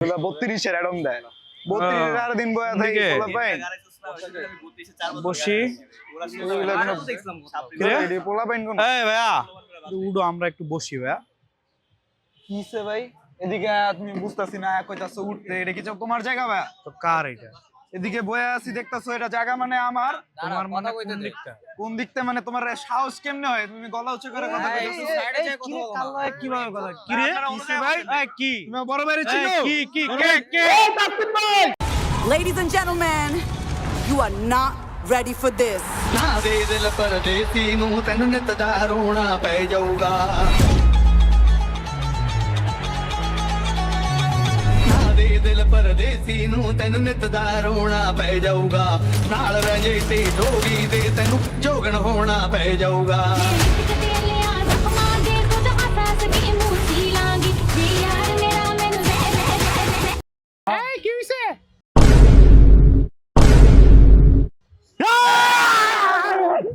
32-এর Adom দেয় 32 আর দিন বয়া থাকি পোলা পাইন বসি পোলা পাইন কোন এই ভাইয়া উডো আমরা একটু বসি ভাইয়া কিসে ভাই এদিকে তুমি বুঝতাছি না কইতাছো উঠতে এটা কি তোমার জায়গা ভাই তো কার এটা এদিকে বয়া আছি দেখতাছো এটা জায়গা মানে আমার তোমার মানে কোন দিকতে মানে তোমার সাহস কেমনে হয় তুমি গলা উঁচু করে কথা কইতাছো সাইডে যাই কথা বলো কাল্লা কিভাবে কথা কি রে কিসে ভাই এই কি তুমি বড় ভাই ছিল কি কে Ladies and gentlemen, you are not ready for this. ਨਾ ਦੇ ਦਿਲ ਪਰਦੇਸੀ ਨੂੰ ਤੈਨੂੰ ਨਿਤ ਦਾ ਰੋਣਾ ਪੈ ਜਾਊਗਾ ਨਾ ਦੇ ਦਿਲ ਪਰਦੇਸੀ ਨੂੰ ਤੈਨੂੰ ਨਿਤ ਦਾ ਰੋਣਾ ਪੈ ਜਾਊਗਾ ਨਾਲ ਰਹਿ ਜੇ ਤੇ ਜੋਗੀ ਦੇ ਤੈਨੂੰ ਜੋਗਣ ਹੋਣਾ ਪੈ ਜਾਊਗਾ এই কি হইছে